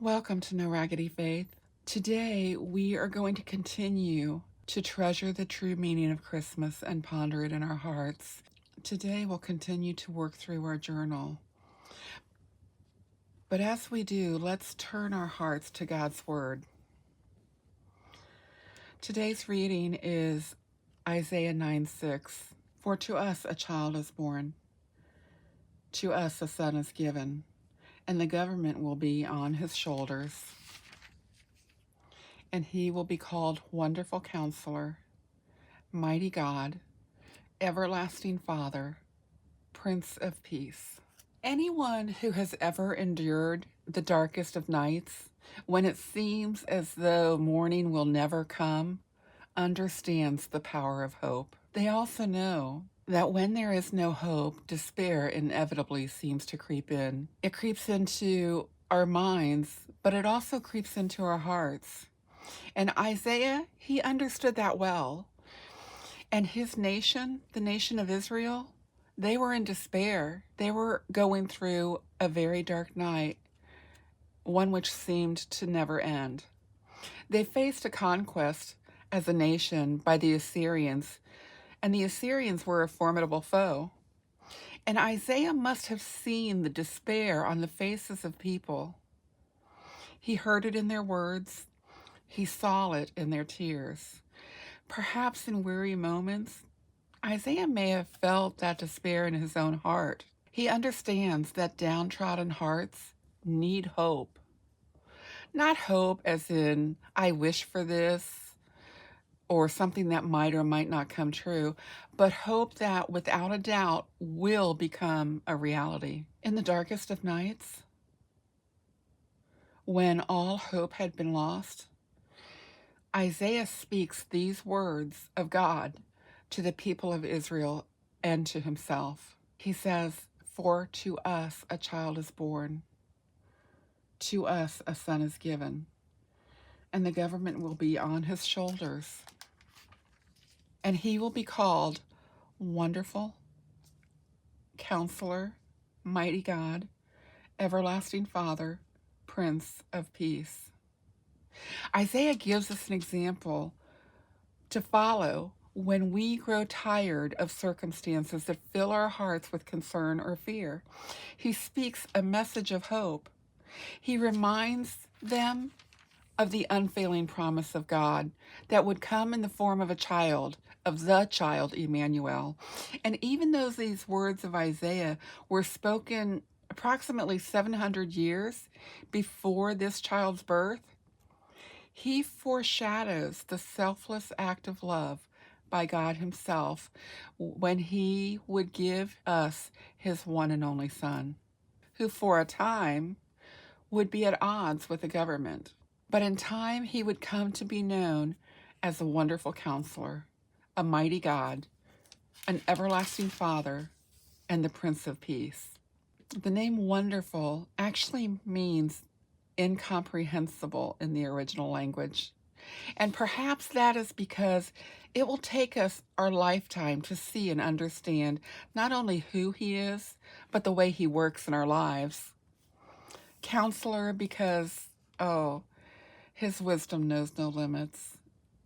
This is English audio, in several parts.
Welcome to No Raggedy Faith. Today we are going to continue to treasure the true meaning of Christmas and ponder it in our hearts. Today we'll continue to work through our journal. But as we do, let's turn our hearts to God's Word. Today's reading is Isaiah 9:6. For to us a child is born, to us a son is given, and the government will be on his shoulders. And he will be called Wonderful Counselor, Mighty God, Everlasting Father, Prince of Peace. Anyone who has ever endured the darkest of nights, when it seems as though morning will never come, understands the power of hope. They also know that when there is no hope, despair inevitably seems to creep in. It creeps into our minds, but it also creeps into our hearts. And Isaiah, he understood that well. And his nation, the nation of Israel, they were in despair. They were going through a very dark night, one which seemed to never end. They faced a conquest as a nation by the Assyrians, and the Assyrians were a formidable foe. And Isaiah must have seen the despair on the faces of people. He heard it in their words. He saw it in their tears. Perhaps in weary moments, Isaiah may have felt that despair in his own heart. He understands that downtrodden hearts need hope. Not hope as in, I wish for this, or something that might or might not come true, but hope that without a doubt will become a reality. In the darkest of nights, when all hope had been lost, Isaiah speaks these words of God to the people of Israel and to himself. He says, for to us a child is born, to us a son is given, and the government will be on his shoulders. And he will be called Wonderful, Counselor, Mighty God, Everlasting Father, Prince of Peace. Isaiah gives us an example to follow when we grow tired of circumstances that fill our hearts with concern or fear. He speaks a message of hope. He reminds them of the unfailing promise of God that would come in the form of a child, of the child Emmanuel. And even though these words of Isaiah were spoken approximately 700 years before this child's birth, he foreshadows the selfless act of love by God himself when he would give us his one and only Son, who for a time would be at odds with the government. But in time he would come to be known as a Wonderful Counselor, a Mighty God, an Everlasting Father, and the Prince of Peace. The name Wonderful actually means incomprehensible in the original language. And perhaps that is because it will take us our lifetime to see and understand not only who he is, but the way he works in our lives. Counselor because, his wisdom knows no limits,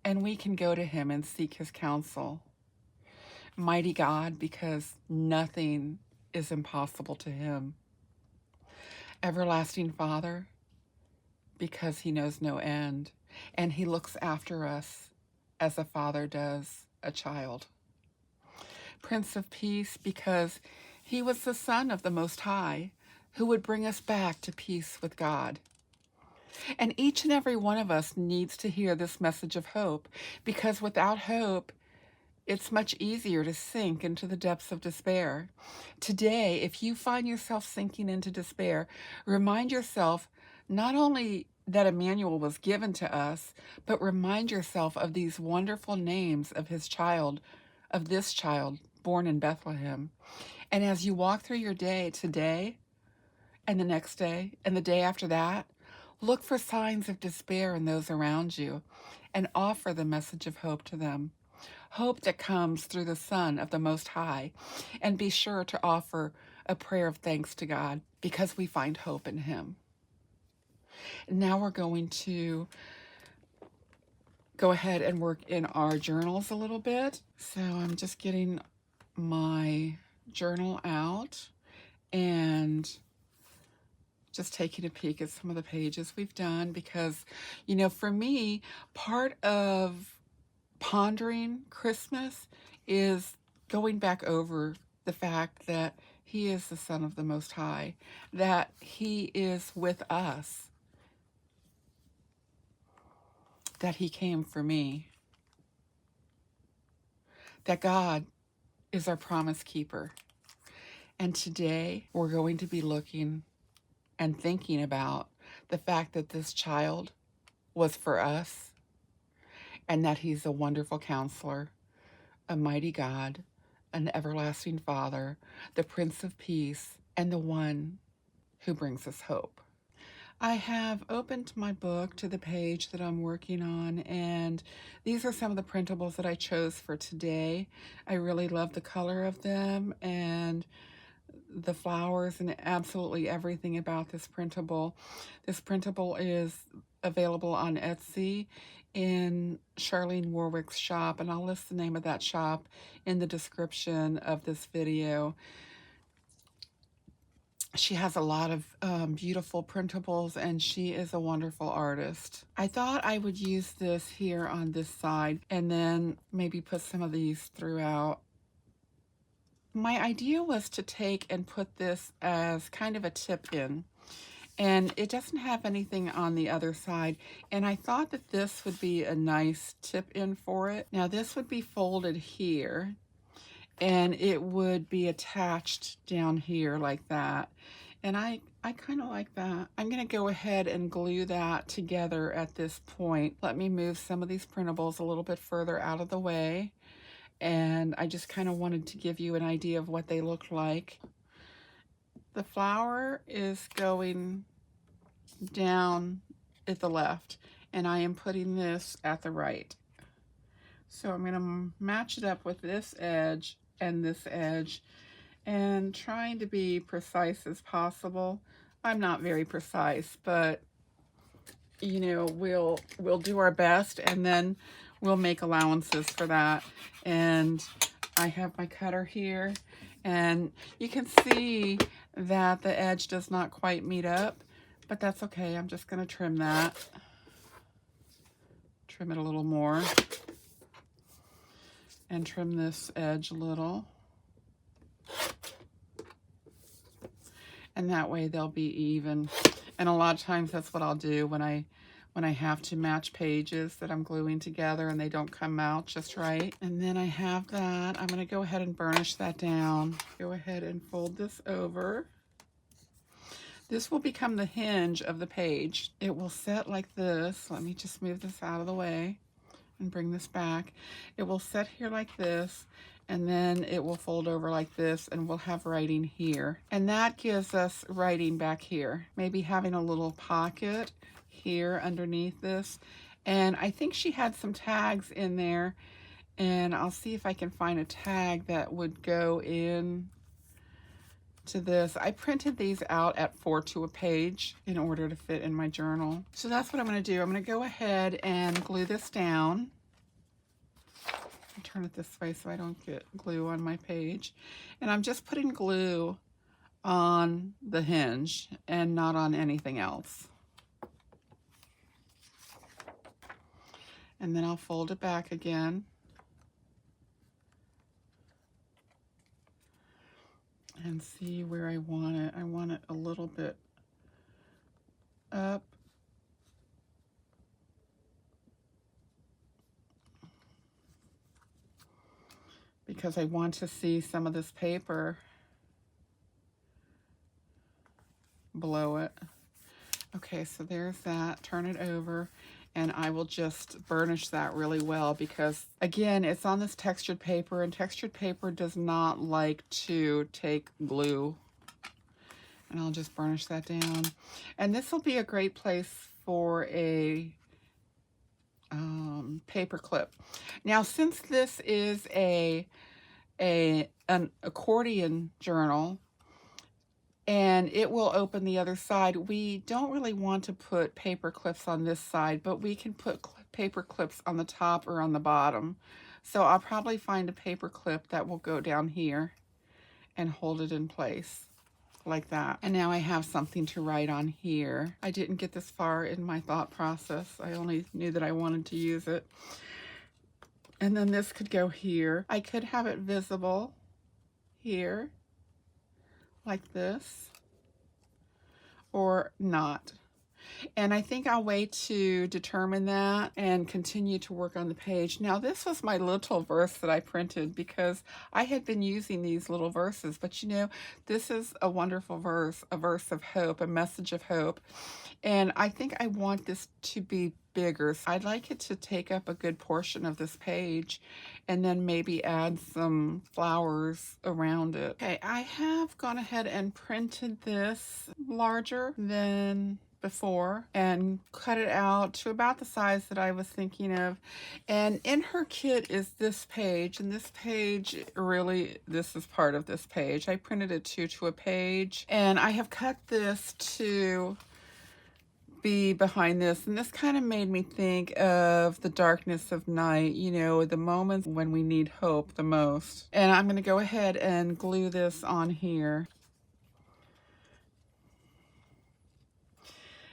and we can go to him and seek his counsel. Mighty God because nothing is impossible to him. Everlasting Father because he knows no end, and he looks after us as a father does a child. Prince of Peace because he was the Son of the Most High, who would bring us back to peace with God. And each and every one of us needs to hear this message of hope, because without hope, it's much easier to sink into the depths of despair. Today, if you find yourself sinking into despair, remind yourself not only that Emmanuel was given to us, but remind yourself of these wonderful names of his child, of this child born in Bethlehem. And as you walk through your day today, and the next day, and the day after that, look for signs of despair in those around you and offer the message of hope to them. Hope that comes through the Son of the Most High. And be sure to offer a prayer of thanks to God because we find hope in him. Now we're going to go ahead and work in our journals a little bit. So I'm just getting my journal out and just taking a peek at some of the pages we've done, because, you know, for me, part of pondering Christmas is going back over the fact that He is the Son of the Most High, that He is with us, that He came for me, that God is our promise keeper. And today we're going to be looking and thinking about the fact that this child was for us, and that He's a wonderful counselor, a mighty God, an everlasting Father, the Prince of Peace, and the one who brings us hope. I have opened my book to the page that I'm working on, and these are some of the printables that I chose for today. I really love the color of them and the flowers and absolutely everything about this printable. This printable is available on Etsy in Charlene Warwick's shop, and I'll list the name of that shop in the description of this video. She has a lot of beautiful printables, and she is a wonderful artist. I thought I would use this here on this side and then maybe put some of these throughout. My idea was to take and put this as kind of a tip in, and it doesn't have anything on the other side, and I thought that this would be a nice tip in for it. Now this would be folded here, and it would be attached down here like that, and I kind of like that. I'm going to go ahead and glue that together at this point. Let me move some of these printables a little bit further out of the way, and I just kind of wanted to give you an idea of what they look like. The flower is going down at the left, and I am putting this at the right. So I'm going to match it up with this edge and this edge, and trying to be precise as possible. I'm not very precise, but you know, we'll do our best, and then we'll make allowances for that. And I have my cutter here, and you can see that the edge does not quite meet up, but that's okay. I'm just going to trim that. Trim it a little more. And trim this edge a little. And that way they'll be even. And a lot of times that's what I'll do when I have to match pages that I'm gluing together and they don't come out just right. And then I have that. I'm going to go ahead and burnish that down. Go ahead and fold this over. This will become the hinge of the page. It will set like this. Let me just move this out of the way and bring this back. It will set here like this, and then it will fold over like this, and we'll have writing here. And that gives us writing back here. Maybe having a little pocket here underneath this. And I think she had some tags in there, and I'll see if I can find a tag that would go in to this. I printed these out at 4 to a page in order to fit in my journal. So that's what I'm going to do. I'm going to go ahead and glue this down. I'll turn it this way so I don't get glue on my page. And I'm just putting glue on the hinge and not on anything else. And then I'll fold it back again. And see where I want it. I want it a little bit up. Because I want to see some of this paper below it. Okay, so there's that. Turn it over. And I will just burnish that really well because, again, it's on this textured paper, and textured paper does not like to take glue. And I'll just burnish that down. And this will be a great place for a paper clip. Now, since this is an accordion journal, and it will open the other side. We don't really want to put paper clips on this side, but we can put paper clips on the top or on the bottom. So I'll probably find a paper clip that will go down here and hold it in place like that. And now I have something to write on here. I didn't get this far in my thought process. I only knew that I wanted to use it. And then this could go here. I could have it visible here, like this, or not. And I think I'll wait to determine that and continue to work on the page. Now, this was my little verse that I printed because I had been using these little verses, but you know, this is a wonderful verse, a verse of hope, a message of hope. And I think I want this to be bigger. So I'd like it to take up a good portion of this page and then maybe add some flowers around it. Okay, I have gone ahead and printed this larger than before and cut it out to about the size that I was thinking of. And in her kit is this page, and this page really, this is part of this page. I printed it to a page, and I have cut this to be behind this, and this kind of made me think of the darkness of night, you know, the moments when we need hope the most. And I'm going to go ahead and glue this on here.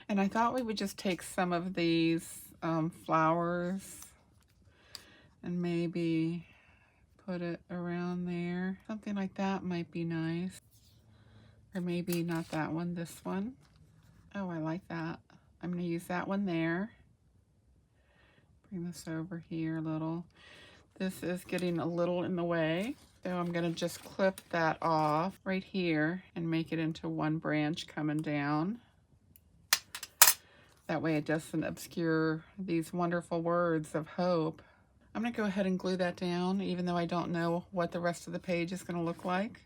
And I thought we would just take some of these flowers and maybe put it around there. Something like that might be nice. Or maybe not that one, this one. Oh, I like that. I'm going to use that one there. Bring this over here a little. This is getting a little in the way. So I'm going to just clip that off right here and make it into one branch coming down. That way it doesn't obscure these wonderful words of hope. I'm going to go ahead and glue that down, even though I don't know what the rest of the page is going to look like.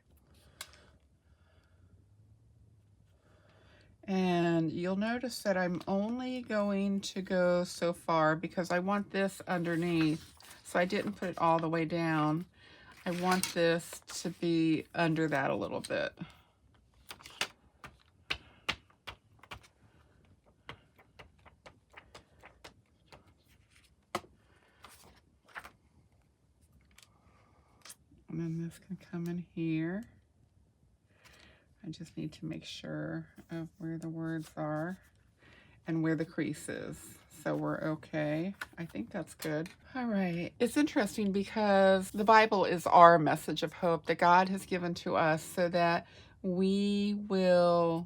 And you'll notice that I'm only going to go so far because I want this underneath. So I didn't put it all the way down. I want this to be under that a little bit. And then this can come in here. I just need to make sure of where the words are and where the crease is. So we're okay. I think that's good. All right. It's interesting because the Bible is our message of hope that God has given to us so that we will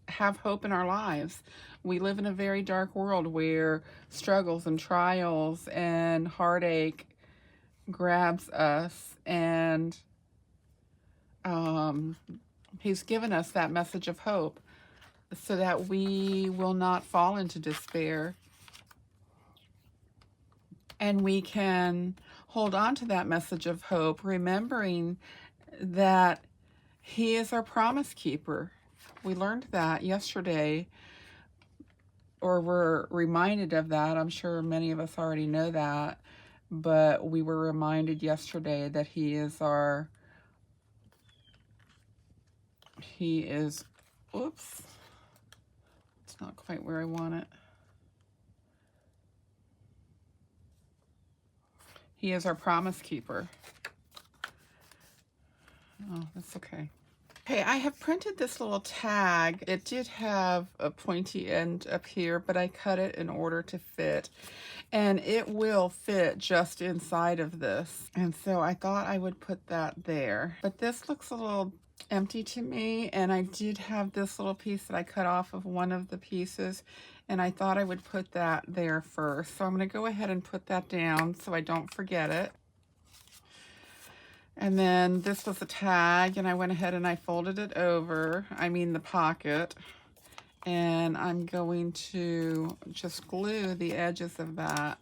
have hope in our lives. We live in a very dark world where struggles and trials and heartache grabs us, and He's given us that message of hope so that we will not fall into despair, and we can hold on to that message of hope, remembering that He is our promise keeper. We learned that yesterday, or were reminded of that. I'm sure many of us already know that, but we were reminded yesterday that He is, oops, it's not quite where I want it. He is our promise keeper. Oh, that's okay. Okay, I have printed this little tag. It did have a pointy end up here, but I cut it in order to fit. And it will fit just inside of this. And so I thought I would put that there. But this looks a little empty to me, and I did have this little piece that I cut off of one of the pieces, and I thought I would put that there first. So I'm going to go ahead and put that down so I don't forget it. And then this was a tag, and I went ahead and I folded it over, the pocket, and I'm going to just glue the edges of that.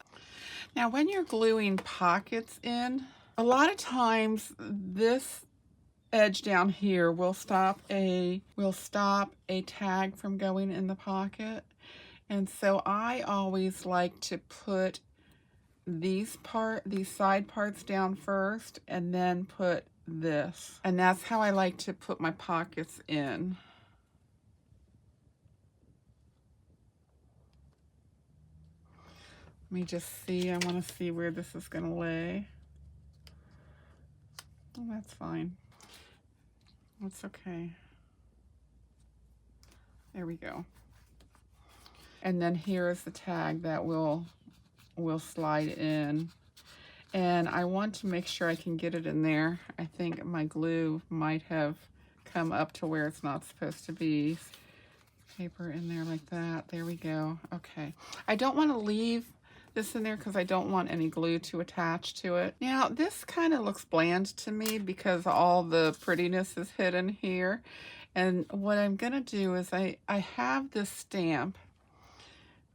Now, when you're gluing pockets in, a lot of times this edge down here will stop a tag from going in the pocket. And so I always like to put these side parts down first and then put this. And that's how I like to put my pockets in. Let me just see. I want to see where this is going to lay. Oh, that's fine. That's okay. There we go. And then here is the tag that will slide in. And I want to make sure I can get it in there. I think my glue might have come up to where it's not supposed to be. Paper in there like that. There we go. Okay. I don't want to leave this in there because I don't want any glue to attach to it. Now, this kind of looks bland to me because all the prettiness is hidden here. And what I'm going to do is I have this stamp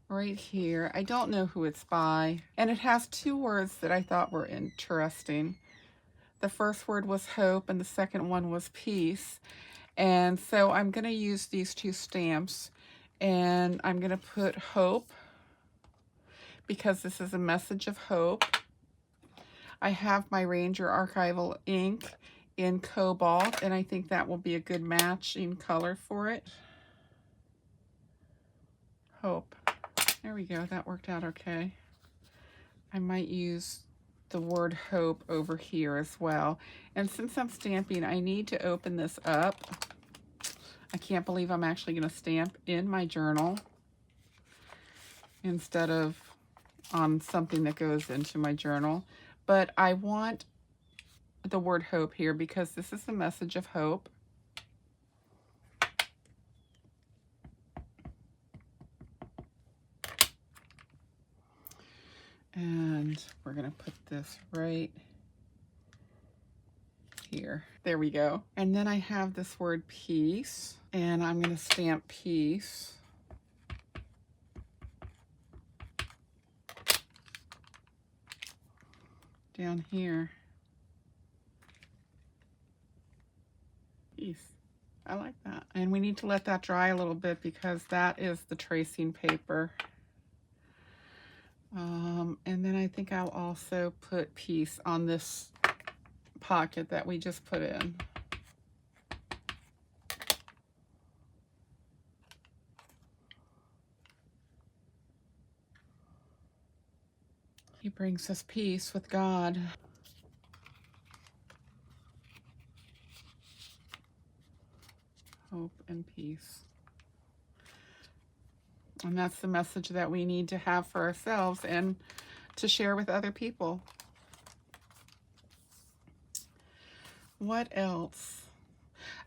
right here. I don't know who it's by. And it has two words that I thought were interesting. The first word was hope and the second one was peace. And so I'm going to use these two stamps and I'm going to put hope because this is a message of hope. I have my Ranger Archival ink in Cobalt, and I think that will be a good matching color for it. Hope. There we go. That worked out okay. I might use the word hope over here as well. And since I'm stamping, I need to open this up. I can't believe I'm actually going to stamp in my journal instead of on something that goes into my journal. But I want the word hope here because this is a message of hope. And we're going to put this right here. There we go. And then I have this word peace, and I'm going to stamp peace. Down here. Peace. I like that. And we need to let that dry a little bit because that is the tracing paper. And then I think I'll also put peace on this pocket that we just put in. He brings us peace with God. Hope and peace. And that's the message that we need to have for ourselves and to share with other people. What else?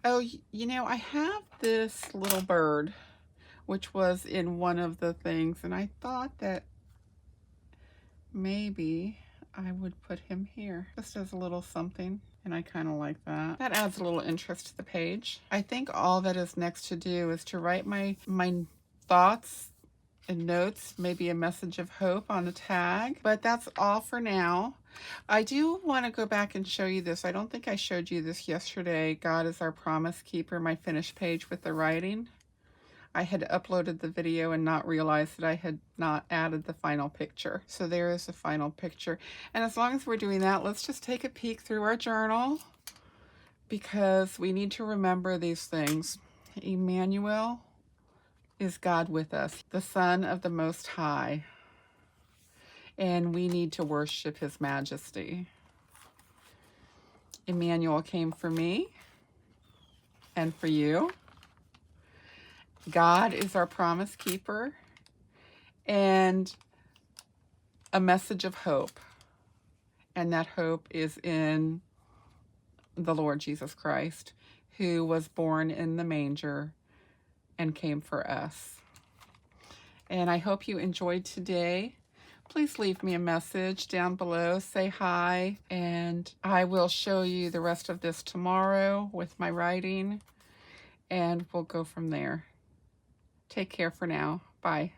Oh, you know, I have this little bird, which was in one of the things, and I thought that maybe I would put him here just as a little something, and I kind of like that. That adds a little interest to the page. I think all that is next to do is to write my thoughts and notes, maybe a message of hope on a tag, but that's all for now. I do want to go back and show you this. I don't think I showed you this yesterday. God is our promise keeper, my finished page with the writing. I had uploaded the video and not realized that I had not added the final picture. So there is the final picture. And as long as we're doing that, let's just take a peek through our journal because we need to remember these things. Emmanuel is God with us, the Son of the Most High. And we need to worship His majesty. Emmanuel came for me and for you. God is our promise keeper and a message of hope. And that hope is in the Lord Jesus Christ, who was born in the manger and came for us. And I hope you enjoyed today. Please leave me a message down below. Say hi, and I will show you the rest of this tomorrow with my writing, and we'll go from there. Take care for now. Bye.